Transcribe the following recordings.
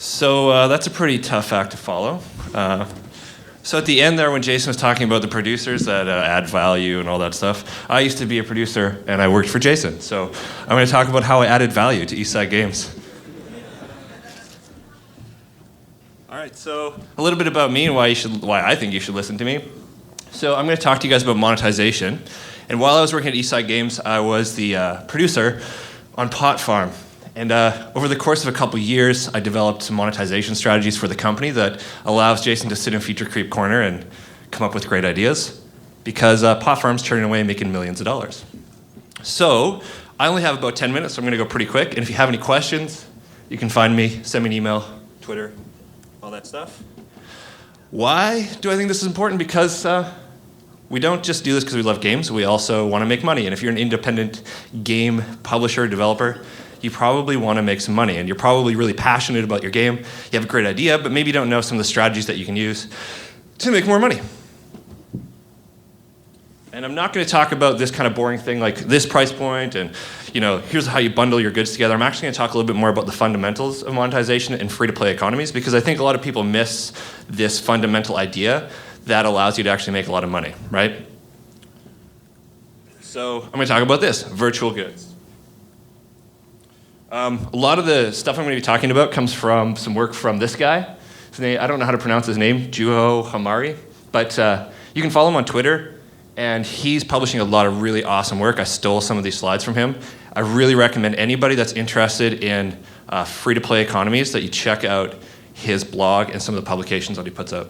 So that's a pretty tough act to follow. So at the end there, when Jason was talking about the producers that add value and all that stuff, I used to be a producer and I worked for Jason. So I'm going to talk about how I added value to Eastside Games. All right, so a little bit about me and why I think you should listen to me. So I'm going to talk to you guys about monetization. And while I was working at Eastside Games, I was the producer on Pot Farm. And over the course of a couple years, I developed some monetization strategies for the company that allows Jason to sit in Feature Creep Corner and come up with great ideas, because Pot Farm's turning away and making millions of dollars. So I only have about 10 minutes, so I'm going to go pretty quick. And if you have any questions, you can find me, send me an email, Twitter, all that stuff. Why do I think this is important? Because we don't just do this because we love games, we also want to make money. And if you're an independent game publisher, developer, you probably want to make some money, and you're probably really passionate about your game. You have a great idea, but maybe you don't know some of the strategies that you can use to make more money. And I'm not going to talk about this kind of boring thing like this price point and, here's how you bundle your goods together. I'm actually going to talk a little bit more about the fundamentals of monetization and free-to-play economies, because I think a lot of people miss this fundamental idea that allows you to actually make a lot of money, right? So I'm going to talk about this, virtual goods. A lot of the stuff I'm going to be talking about comes from some work from this guy. His name, I don't know how to pronounce his name, Juho Hamari, but you can follow him on Twitter, and he's publishing a lot of really awesome work. I stole some of these slides from him. I really recommend anybody that's interested in free-to-play economies that you check out his blog and some of the publications that he puts out.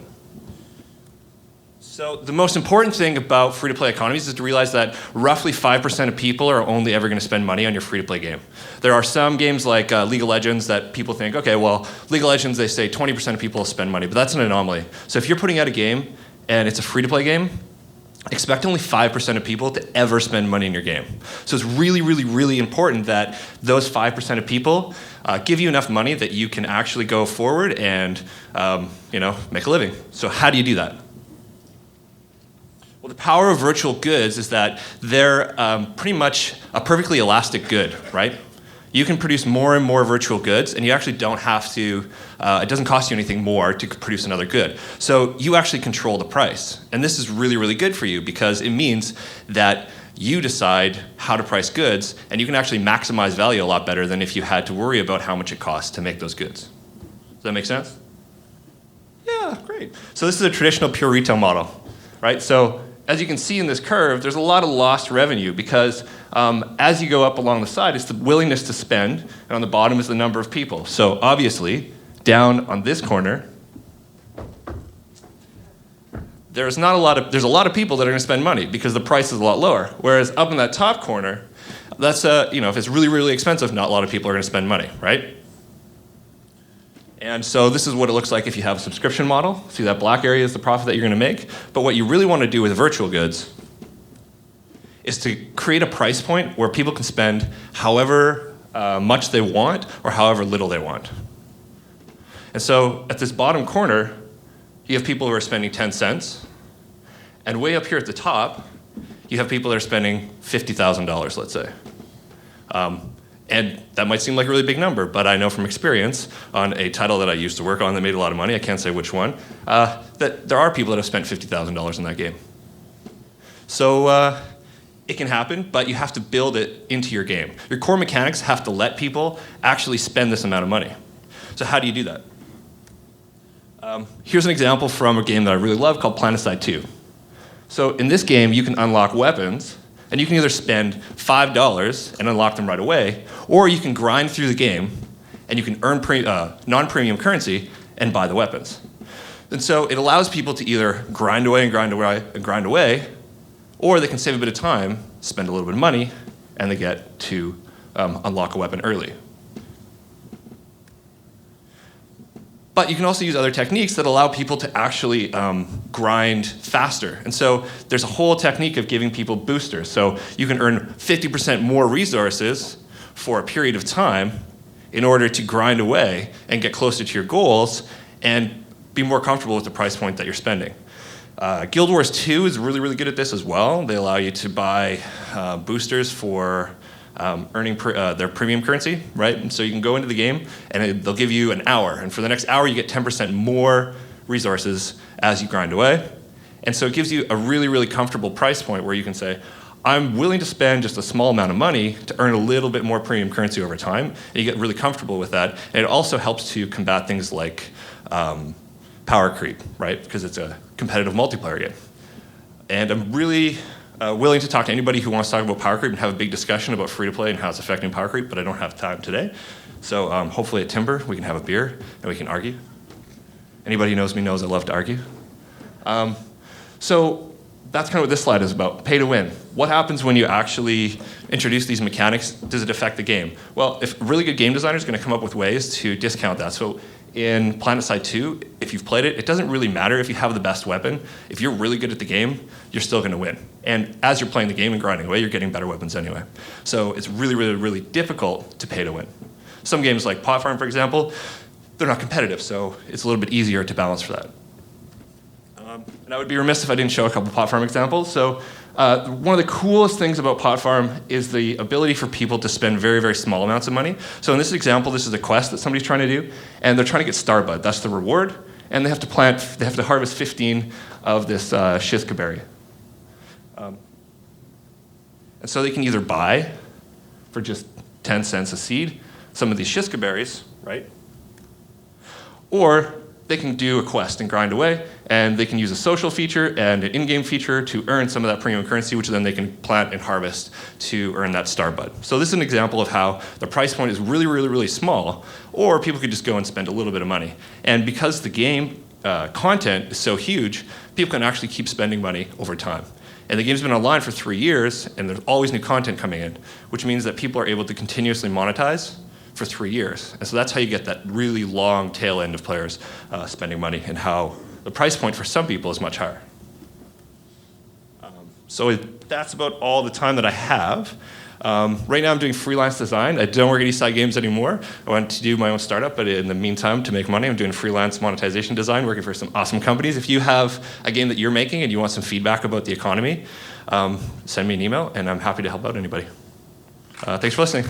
So the most important thing about free-to-play economies is to realize that roughly 5% of people are only ever going to spend money on your free-to-play game. There are some games like League of Legends that people think, okay, well, League of Legends, they say 20% of people will spend money, but that's an anomaly. So if you're putting out a game and it's a free-to-play game, expect only 5% of people to ever spend money in your game. So it's really, really, really important that those 5% of people give you enough money that you can actually go forward and make a living. So how do you do that? Well, the power of virtual goods is that they're pretty much a perfectly elastic good, right? You can produce more and more virtual goods, and you actually don't have to, it doesn't cost you anything more to produce another good. So you actually control the price. And this is really, really good for you because it means that you decide how to price goods, and you can actually maximize value a lot better than if you had to worry about how much it costs to make those goods. Does that make sense? Yeah, great. So this is a traditional pure retail model, right? So as you can see in this curve, there's a lot of lost revenue because as you go up along the side, it's the willingness to spend, and on the bottom is the number of people. So obviously, down on this corner, there's a lot of people that are going to spend money because the price is a lot lower. Whereas up in that top corner, that's if it's really, really expensive, not a lot of people are going to spend money, right? And so this is what it looks like if you have a subscription model. See, that black area is the profit that you're going to make. But what you really want to do with virtual goods is to create a price point where people can spend however much they want or however little they want. And so at this bottom corner, you have people who are spending 10 cents. And way up here at the top, you have people that are spending $50,000, let's say. And that might seem like a really big number, but I know from experience on a title that I used to work on that made a lot of money, I can't say which one, that there are people that have spent $50,000 in that game. So it can happen, but you have to build it into your game. Your core mechanics have to let people actually spend this amount of money. So how do you do that? Here's an example from a game that I really love called Planetside 2. So in this game, you can unlock weapons, and you can either spend $5 and unlock them right away, or you can grind through the game, and you can earn non-premium currency and buy the weapons. And so it allows people to either grind away and grind away and grind away, or they can save a bit of time, spend a little bit of money, and they get to unlock a weapon early. But you can also use other techniques that allow people to actually grind faster. And so there's a whole technique of giving people boosters. So you can earn 50% more resources for a period of time in order to grind away and get closer to your goals and be more comfortable with the price point that you're spending. Guild Wars 2 is really, really good at this as well. They allow you to buy boosters for earning their premium currency, right? And so you can go into the game, and they'll give you an hour. And for the next hour, you get 10% more resources as you grind away. And so it gives you a really, really comfortable price point where you can say, I'm willing to spend just a small amount of money to earn a little bit more premium currency over time. And you get really comfortable with that. And it also helps to combat things like power creep, right? Because it's a competitive multiplayer game. And I'm really willing to talk to anybody who wants to talk about power creep and have a big discussion about free-to-play and how it's affecting power creep, but I don't have time today. So hopefully at Timber, we can have a beer and we can argue. Anybody who knows me knows I love to argue. So that's kind of what this slide is about, pay to win. What happens when you actually introduce these mechanics? Does it affect the game? Well, if a really good game designer is going to come up with ways to discount that. So in Planetside 2, if you've played it, it doesn't really matter if you have the best weapon. If you're really good at the game, you're still going to win. And as you're playing the game and grinding away, you're getting better weapons anyway. So it's really, really, really difficult to pay to win. Some games like Pot Farm, for example, they're not competitive, so it's a little bit easier to balance for that. And I would be remiss if I didn't show a couple Pot Farm examples. So one of the coolest things about Pot Farm is the ability for people to spend very, very small amounts of money. So in this example, this is a quest that somebody's trying to do, and they're trying to get Starbud. That's the reward. And they have to harvest 15 of this Shiska berry. And so they can either buy for just 10 cents a seed some of these Shiska berries, right? Or they can do a quest and grind away, and they can use a social feature and an in-game feature to earn some of that premium currency, which then they can plant and harvest to earn that Starbud. So this is an example of how the price point is really, really, really small, or people could just go and spend a little bit of money. And because the game content is so huge, people can actually keep spending money over time. And the game's been online for 3 years, and there's always new content coming in, which means that people are able to continuously monetize for 3 years. And so that's how you get that really long tail end of players spending money, and how the price point for some people is much higher. So that's about all the time that I have. Right now I'm doing freelance design. I don't work at Eastside Games anymore. I want to do my own startup, but in the meantime, to make money, I'm doing freelance monetization design, working for some awesome companies. If you have a game that you're making and you want some feedback about the economy, send me an email, and I'm happy to help out anybody. Thanks for listening.